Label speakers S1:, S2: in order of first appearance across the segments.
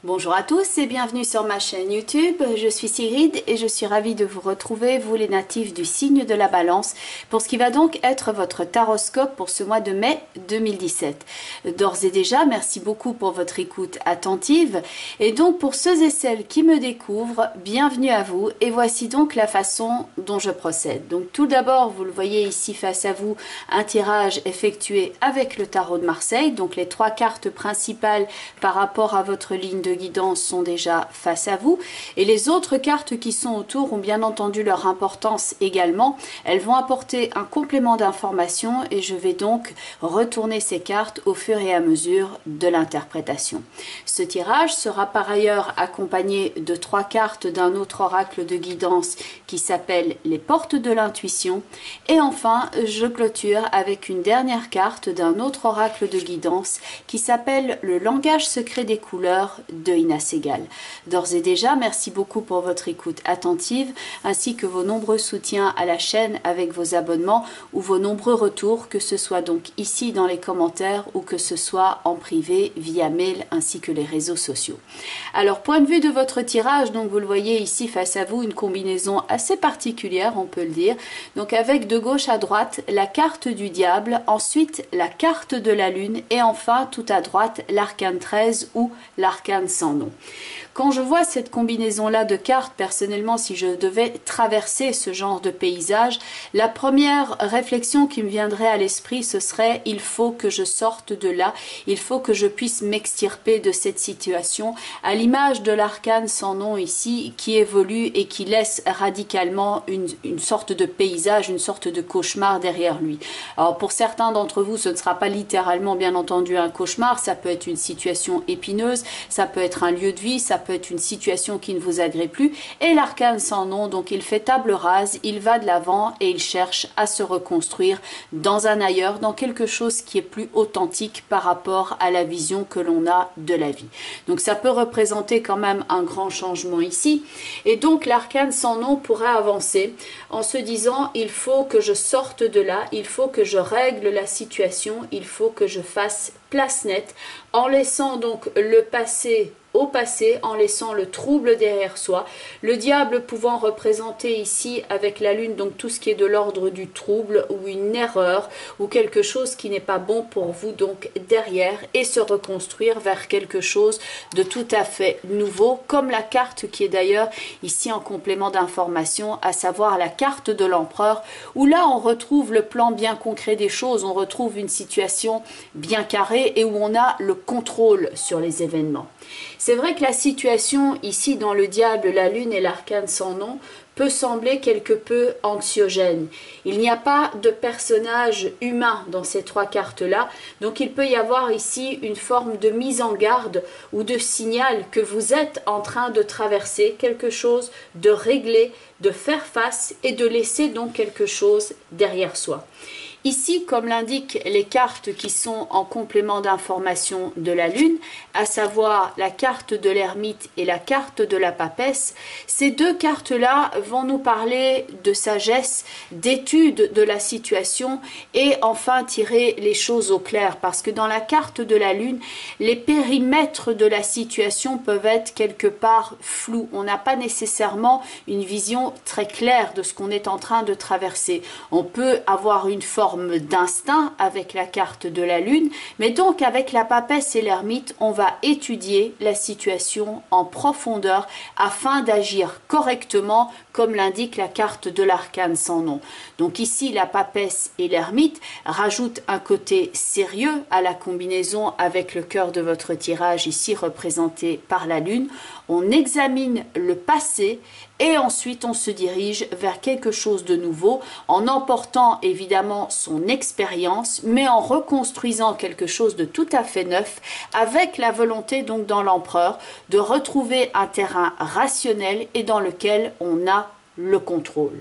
S1: Bonjour à tous et bienvenue sur ma chaîne YouTube. Je suis Sigrid et je suis ravie de vous retrouver, vous les natifs du signe de la Balance, pour ce qui va donc être votre taroscope pour ce mois de mai 2017. D'ores et déjà, merci beaucoup pour votre écoute attentive. Et donc pour ceux et celles qui me découvrent, bienvenue à vous. Et voici donc la façon dont je procède. Donc tout d'abord, vous le voyez ici face à vous, un tirage effectué avec le tarot de Marseille. Donc les trois cartes principales par rapport à votre ligne de guidance sont déjà face à vous et les autres cartes qui sont autour ont bien entendu leur importance également. Elles vont apporter un complément d'information et je vais donc retourner ces cartes au fur et à mesure de l'interprétation. Ce tirage sera par ailleurs accompagné de trois cartes d'un autre oracle de guidance qui s'appelle les portes de l'intuition et enfin je clôture avec une dernière carte d'un autre oracle de guidance qui s'appelle le langage secret des couleurs de Ina Segal. D'ores et déjà, merci beaucoup pour votre écoute attentive ainsi que vos nombreux soutiens à la chaîne avec vos abonnements ou vos nombreux retours, que ce soit donc ici dans les commentaires ou que ce soit en privé via mail ainsi que les réseaux sociaux. Alors, point de vue de votre tirage, donc vous le voyez ici face à vous, une combinaison assez particulière, on peut le dire. Donc avec de gauche à droite la carte du diable, ensuite la carte de la lune et enfin tout à droite l'arcane 13 ou l'arcane sans nom. Quand je vois cette combinaison-là de cartes, personnellement, si je devais traverser ce genre de paysage, la première réflexion qui me viendrait à l'esprit, ce serait: il faut que je sorte de là, il faut que je puisse m'extirper de cette situation, à l'image de l'arcane sans nom ici, qui évolue et qui laisse radicalement une sorte de paysage, une sorte de cauchemar derrière lui. Alors pour certains d'entre vous, ce ne sera pas littéralement, bien entendu, un cauchemar, ça peut être une situation épineuse, ça peut être un lieu de vie, ça peut être une situation qui ne vous agrée plus. Et l'arcane sans nom, donc il fait table rase, il va de l'avant et il cherche à se reconstruire dans un ailleurs, dans quelque chose qui est plus authentique par rapport à la vision que l'on a de la vie. Donc ça peut représenter quand même un grand changement ici. Et donc l'arcane sans nom pourrait avancer en se disant: il faut que je sorte de là, il faut que je règle la situation, il faut que je fasse place nette, en laissant donc le passé au passé, en laissant le trouble derrière soi. Le diable pouvant représenter ici avec la lune donc tout ce qui est de l'ordre du trouble ou une erreur ou quelque chose qui n'est pas bon pour vous donc derrière, et se reconstruire vers quelque chose de tout à fait nouveau, comme la carte qui est d'ailleurs ici en complément d'information, à savoir la carte de l'empereur, où là on retrouve le plan bien concret des choses, on retrouve une situation bien carrée et où on a le contrôle sur les événements. C'est vrai que la situation ici dans le diable, la lune et l'arcane sans nom peut sembler quelque peu anxiogène. Il n'y a pas de personnage humain dans ces trois cartes-là, donc il peut y avoir ici une forme de mise en garde ou de signal que vous êtes en train de traverser quelque chose, de régler, de faire face et de laisser donc quelque chose derrière soi. Ici, comme l'indiquent les cartes qui sont en complément d'information de la lune, à savoir la carte de l'ermite et la carte de la papesse, ces deux cartes-là vont nous parler de sagesse, d'étude de la situation et enfin tirer les choses au clair, parce que dans la carte de la lune, les périmètres de la situation peuvent être quelque part flous. On n'a pas nécessairement une vision très claire de ce qu'on est en train de traverser. On peut avoir une forme d'instinct avec la carte de la lune, mais donc avec la papesse et l'ermite, on va étudier la situation en profondeur afin d'agir correctement, comme l'indique la carte de l'arcane sans nom. Donc ici, la papesse et l'ermite rajoutent un côté sérieux à la combinaison avec le cœur de votre tirage, ici représenté par la lune. On examine le passé et ensuite on se dirige vers quelque chose de nouveau, en emportant évidemment son expérience, mais en reconstruisant quelque chose de tout à fait neuf, avec la volonté donc dans l'empereur de retrouver un terrain rationnel et dans lequel on a le contrôle.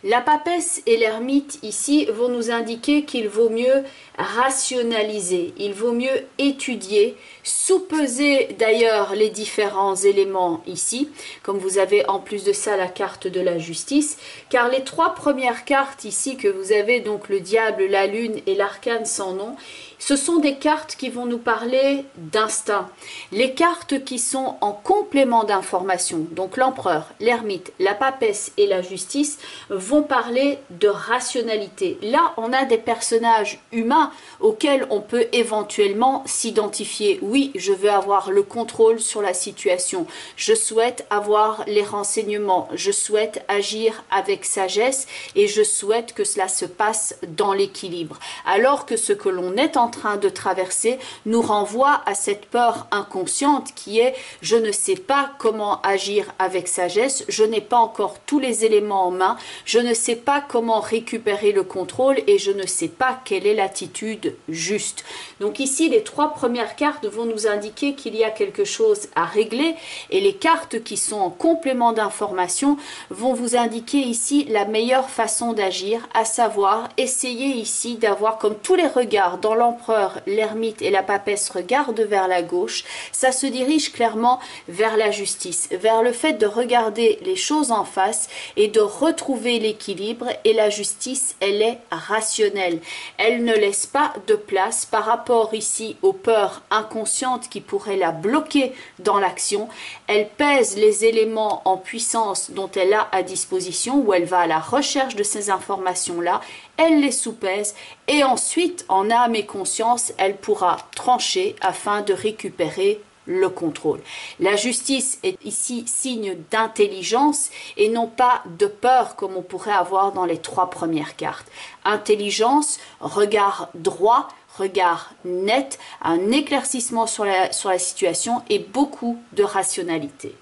S1: La papesse et l'ermite ici vont nous indiquer qu'il vaut mieux rationaliser, il vaut mieux étudier, sous-peser d'ailleurs les différents éléments ici, comme vous avez en plus de ça la carte de la justice, car les trois premières cartes ici que vous avez, donc le diable, la lune et l'arcane sans nom, ce sont des cartes qui vont nous parler d'instinct. Les cartes qui sont en complément d'information, donc l'empereur, l'ermite, la papesse et la justice, vont parler de rationalité. Là, on a des personnages humains auxquels on peut éventuellement s'identifier. Oui, je veux avoir le contrôle sur la situation. Je souhaite avoir les renseignements. Je souhaite agir avec sagesse et je souhaite que cela se passe dans l'équilibre. Alors que ce que l'on est en train de traverser nous renvoie à cette peur inconsciente qui est je ne sais pas comment agir avec sagesse, je n'ai pas encore tous les éléments en main, je ne sais pas comment récupérer le contrôle et je ne sais pas quelle est l'attitude juste. Donc ici les trois premières cartes vont nous indiquer qu'il y a quelque chose à régler et les cartes qui sont en complément d'information vont vous indiquer ici la meilleure façon d'agir, à savoir essayer ici d'avoir comme tous les regards dans l'empereur, l'ermite et la papesse regardent vers la gauche, ça se dirige clairement vers la justice, vers le fait de regarder les choses en face et de retrouver l'équilibre. Et la justice, elle est rationnelle, elle ne laisse pas de place par rapport ici aux peurs inconscientes qui pourraient la bloquer dans l'action. Elle pèse les éléments en puissance dont elle a à disposition, ou elle va à la recherche de ces informations-là, elle les soupèse et ensuite, en âme et conscience, elle pourra trancher afin de récupérer le contrôle. La justice est ici signe d'intelligence et non pas de peur comme on pourrait avoir dans les trois premières cartes. Intelligence, regard droit, regard net, un éclaircissement sur la situation et beaucoup de rationalité.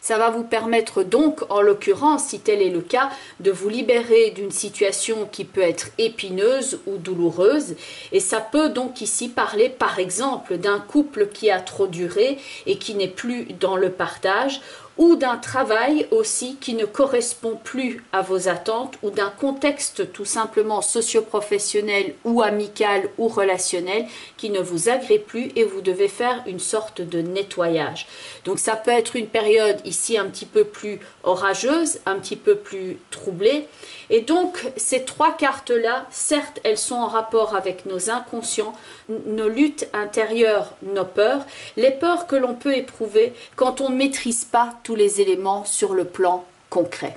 S1: Ça va vous permettre donc, en l'occurrence, si tel est le cas, de vous libérer d'une situation qui peut être épineuse ou douloureuse. Et ça peut donc ici parler, par exemple, d'un couple qui a trop duré et qui n'est plus dans le partage, ou d'un travail aussi qui ne correspond plus à vos attentes, ou d'un contexte tout simplement socio-professionnel ou amical ou relationnel qui ne vous agrée plus et vous devez faire une sorte de nettoyage. Donc ça peut être une période ici un petit peu plus orageuse, un petit peu plus troublée. Et donc ces trois cartes-là, certes, elles sont en rapport avec nos inconscients, nos luttes intérieures, nos peurs, les peurs que l'on peut éprouver quand on ne maîtrise pas tous les éléments sur le plan concret.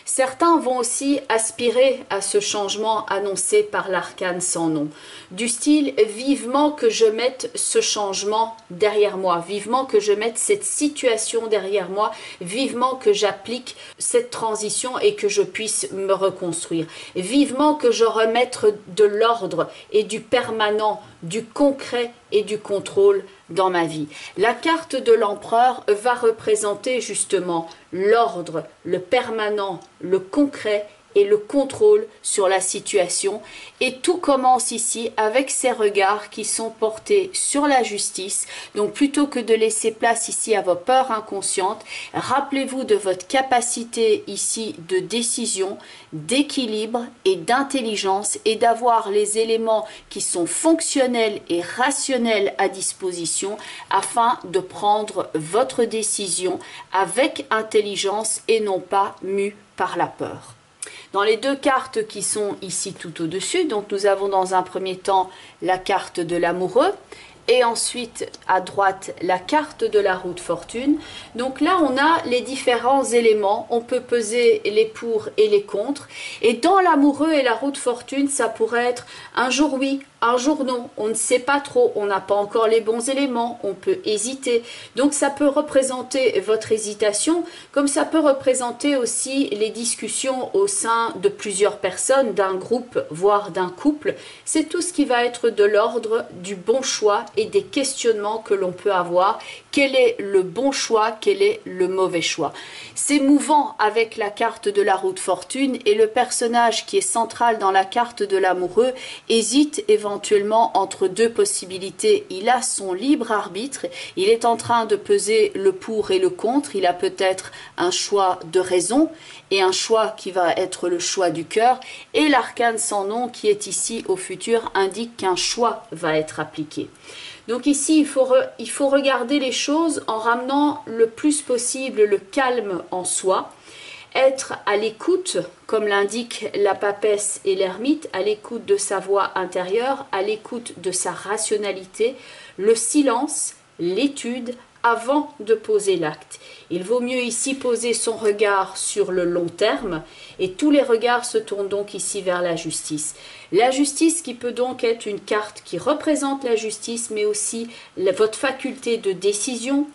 S1: Certains vont aussi aspirer à ce changement annoncé par l'arcane sans nom, du style vivement que je mette ce changement derrière moi, vivement que je mette cette situation derrière moi, vivement que j'applique cette transition et que je puisse me reconstruire, vivement que je remette de l'ordre et du permanent, du concret et du contrôle dans ma vie. La carte de l'empereur va représenter justement l'ordre, le permanent, le concret et le contrôle sur la situation. Et tout commence ici avec ces regards qui sont portés sur la justice. Donc plutôt que de laisser place ici à vos peurs inconscientes, rappelez-vous de votre capacité ici de décision, d'équilibre et d'intelligence et d'avoir les éléments qui sont fonctionnels et rationnels à disposition afin de prendre votre décision avec intelligence et non pas mue par la peur. Dans les deux cartes qui sont ici tout au-dessus, donc nous avons dans un premier temps la carte de l'amoureux et ensuite à droite la carte de la roue de fortune. Donc là on a les différents éléments, on peut peser les pour et les contre. Et dans l'amoureux et la roue de fortune, ça pourrait être un jour oui, un jour non, on ne sait pas trop, on n'a pas encore les bons éléments, on peut hésiter. Donc ça peut représenter votre hésitation, comme ça peut représenter aussi les discussions au sein de plusieurs personnes, d'un groupe, voire d'un couple. C'est tout ce qui va être de l'ordre du bon choix et des questionnements que l'on peut avoir. quel est le bon choix, quel est le mauvais choix. C'est mouvant avec la carte de la roue de fortune et le personnage qui est central dans la carte de l'amoureux hésite éventuellement entre deux possibilités. Il a son libre arbitre, il est en train de peser le pour et le contre, il a peut-être un choix de raison et un choix qui va être le choix du cœur, et l'arcane sans nom qui est ici au futur indique qu'un choix va être appliqué. Donc ici, il faut regarder les choses en ramenant le plus possible le calme en soi, être à l'écoute, comme l'indiquent la papesse et l'ermite, à l'écoute de sa voix intérieure, à l'écoute de sa rationalité, le silence, l'étude, avant de poser l'acte. Il vaut mieux ici poser son regard sur le long terme et tous les regards se tournent donc ici vers la justice. La justice qui peut donc être une carte qui représente la justice mais aussi votre faculté de décision,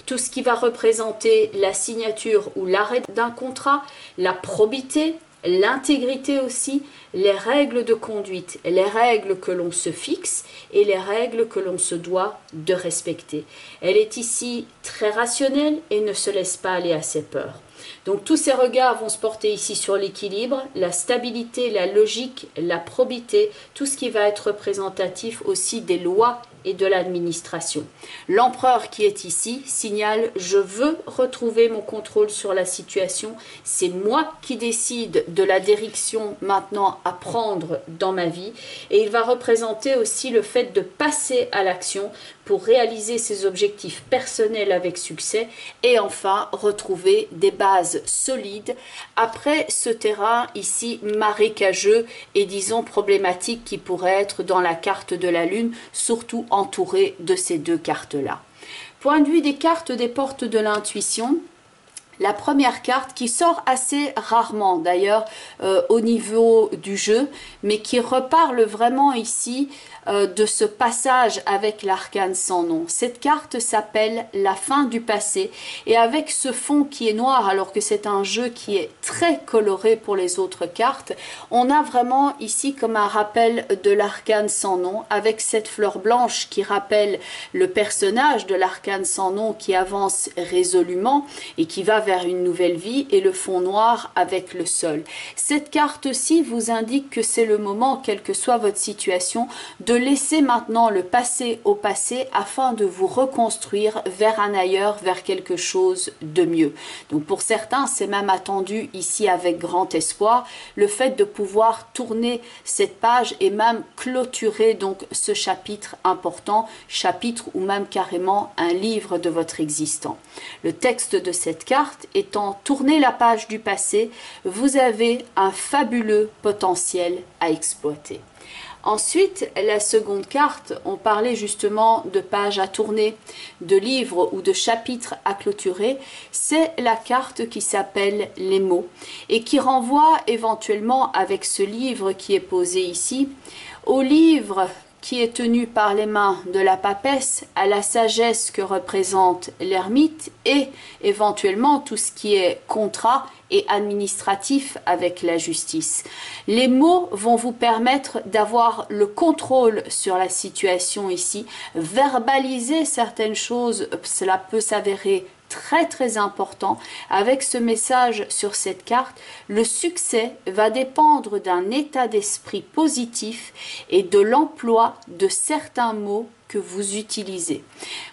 S1: tout ce qui va représenter la signature ou l'arrêt d'un contrat, la probité, l'intégrité aussi, les règles de conduite, les règles que l'on se fixe et les règles que l'on se doit de respecter. Elle est ici très rationnelle et ne se laisse pas aller à ses peurs. Donc tous ces regards vont se porter ici sur l'équilibre, la stabilité, la logique, la probité, tout ce qui va être représentatif aussi des lois et de l'administration. L'empereur qui est ici signale « Je veux retrouver mon contrôle sur la situation, c'est moi qui décide de la direction maintenant à prendre dans ma vie » et il va représenter aussi le fait de passer à l'action pour réaliser ses objectifs personnels avec succès et enfin retrouver des bases solides après ce terrain ici marécageux et disons problématique qui pourrait être dans la carte de la lune, surtout entouré de ces deux cartes-là. Point de vue des cartes des portes de l'intuition, la première carte qui sort assez rarement d'ailleurs au niveau du jeu, mais qui reparle vraiment ici de ce passage avec l'arcane sans nom. Cette carte s'appelle la fin du passé et avec ce fond qui est noir alors que c'est un jeu qui est très coloré pour les autres cartes, on a vraiment ici comme un rappel de l'arcane sans nom avec cette fleur blanche qui rappelle le personnage de l'arcane sans nom qui avance résolument et qui va vers une nouvelle vie et le fond noir avec le sol. Cette carte-ci vous indique que c'est le moment, quelle que soit votre situation, de laisser maintenant le passé au passé afin de vous reconstruire vers un ailleurs, vers quelque chose de mieux. Donc pour certains, c'est même attendu ici avec grand espoir, le fait de pouvoir tourner cette page et même clôturer donc ce chapitre important, chapitre ou même carrément un livre de votre existant. Le texte de cette carte étant tourner la page du passé, vous avez un fabuleux potentiel à exploiter. Ensuite, la seconde carte, on parlait justement de pages à tourner, de livres ou de chapitres à clôturer, c'est la carte qui s'appelle les mots et qui renvoie éventuellement avec ce livre qui est posé ici, au livre qui est tenu par les mains de la papesse, à la sagesse que représente l'ermite et éventuellement tout ce qui est contrat et administratif avec la justice. Les mots vont vous permettre d'avoir le contrôle sur la situation ici, verbaliser certaines choses, cela peut s'avérer très important. Avec ce message sur cette carte, le succès va dépendre d'un état d'esprit positif et de l'emploi de certains mots que vous utilisez.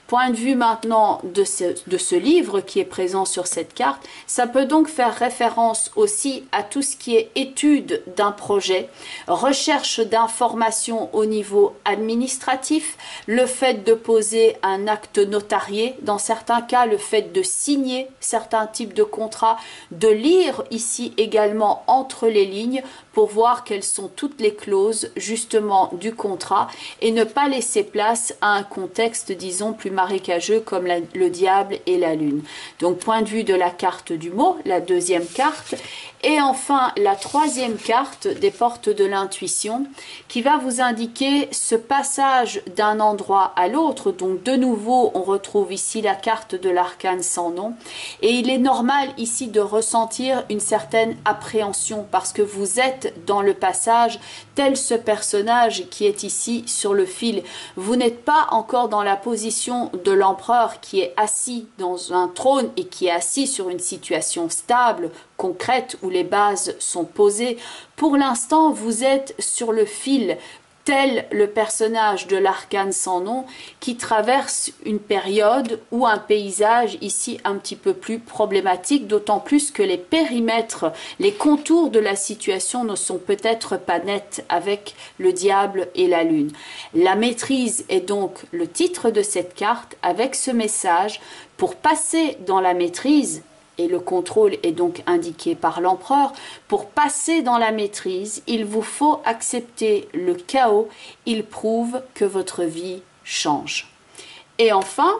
S1: Point de vue maintenant de ce livre qui est présent sur cette carte, ça peut donc faire référence aussi à tout ce qui est étude d'un projet, recherche d'informations au niveau administratif, le fait de poser un acte notarié, dans certains cas le fait de signer certains types de contrats, de lire ici également entre les lignes pour voir quelles sont toutes les clauses justement du contrat et ne pas laisser place à un contexte disons plus marécageux comme le diable et la lune. Donc point de vue de la carte du mot, la deuxième carte, Et enfin, la troisième carte des portes de l'intuition qui va vous indiquer ce passage d'un endroit à l'autre. Donc de nouveau, on retrouve ici la carte de l'arcane sans nom. Et il est normal ici de ressentir une certaine appréhension parce que vous êtes dans le passage tel ce personnage qui est ici sur le fil. Vous n'êtes pas encore dans la position de l'empereur qui est assis dans un trône et qui est assis sur une situation stable, concrète, où les bases sont posées. Pour l'instant, vous êtes sur le fil, tel le personnage de l'arcane sans nom qui traverse une période ou un paysage ici un petit peu plus problématique, d'autant plus que les périmètres, les contours de la situation ne sont peut-être pas nets avec le diable et la lune. La maîtrise est donc le titre de cette carte avec ce message. Pour passer dans la maîtrise, et le contrôle est donc indiqué par l'empereur, pour passer dans la maîtrise, il vous faut accepter le chaos. Il prouve que votre vie change. Et enfin,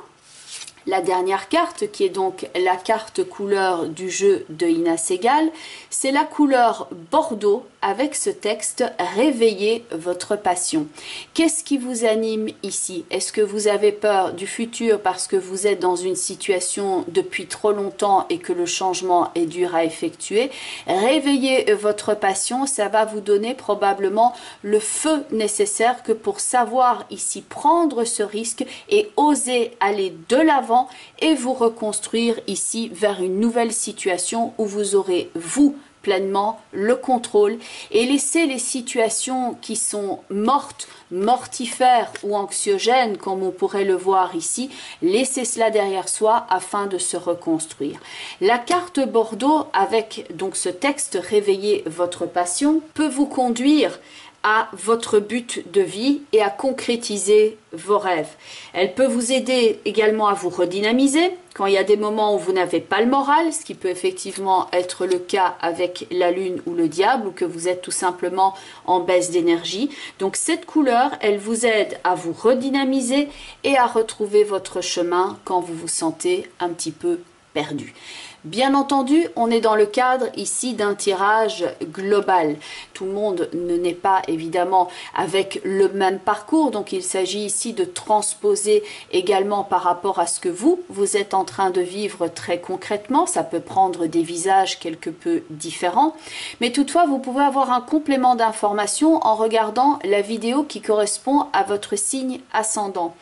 S1: la dernière carte, qui est donc la carte couleur du jeu de Ina Segal, c'est la couleur bordeaux avec ce texte « Réveillez votre passion ». Qu'est-ce qui vous anime ici? Est-ce que vous avez peur du futur parce que vous êtes dans une situation depuis trop longtemps et que le changement est dur à effectuer? Réveillez votre passion, ça va vous donner probablement le feu nécessaire que pour savoir ici prendre ce risque et oser aller de l'avant et vous reconstruire ici vers une nouvelle situation où vous aurez, vous, pleinement le contrôle et laisser les situations qui sont mortes, mortifères ou anxiogènes, comme on pourrait le voir ici, laisser cela derrière soi afin de se reconstruire. La carte Bordeaux avec donc ce texte « Réveillez votre passion » peut vous conduire à votre but de vie et à concrétiser vos rêves. Elle peut vous aider également à vous redynamiser quand il y a des moments où vous n'avez pas le moral, ce qui peut effectivement être le cas avec la lune ou le diable, ou que vous êtes tout simplement en baisse d'énergie. Donc cette couleur, elle vous aide à vous redynamiser et à retrouver votre chemin quand vous vous sentez un petit peu perdu. Bien entendu, on est dans le cadre ici d'un tirage global. Tout le monde n'est pas évidemment avec le même parcours, donc il s'agit ici de transposer également par rapport à ce que vous êtes en train de vivre très concrètement. Ça peut prendre des visages quelque peu différents, mais toutefois vous pouvez avoir un complément d'information en regardant la vidéo qui correspond à votre signe ascendant,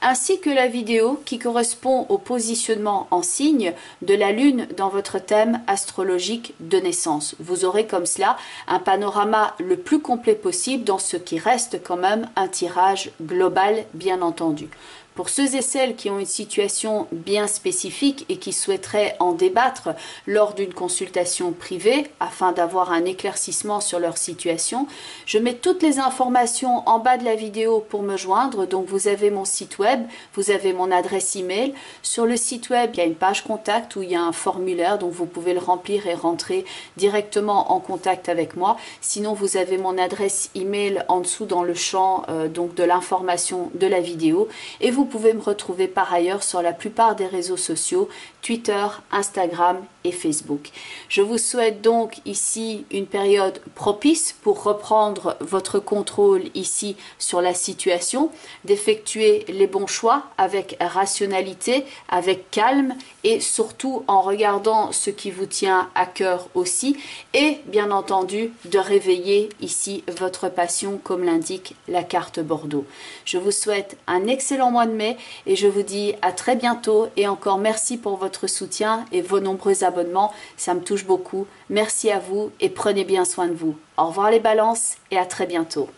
S1: ainsi que la vidéo qui correspond au positionnement en signe de la lune dans votre thème astrologique de naissance. Vous aurez comme cela un panorama le plus complet possible dans ce qui reste quand même un tirage global, bien entendu. Pour ceux et celles qui ont une situation bien spécifique et qui souhaiteraient en débattre lors d'une consultation privée afin d'avoir un éclaircissement sur leur situation, je mets toutes les informations en bas de la vidéo pour me joindre. Donc vous avez mon site web, vous avez mon adresse email. Sur le site web, il y a une page contact où il y a un formulaire, donc vous pouvez le remplir et rentrer directement en contact avec moi. Sinon, vous avez mon adresse email en dessous dans le champ donc de l'information de la vidéo. Et vous pouvez me retrouver par ailleurs sur la plupart des réseaux sociaux, Twitter, Instagram et Facebook. Je vous souhaite donc ici une période propice pour reprendre votre contrôle ici sur la situation, d'effectuer les bons choix avec rationalité, avec calme et surtout en regardant ce qui vous tient à cœur aussi et bien entendu de réveiller ici votre passion comme l'indique la carte Bordeaux. Je vous souhaite un excellent mois de mai et je vous dis à très bientôt et encore merci pour votre soutien et vos nombreux abonnements, ça me touche beaucoup. Merci à vous et prenez bien soin de vous. Au revoir les balances et à très bientôt.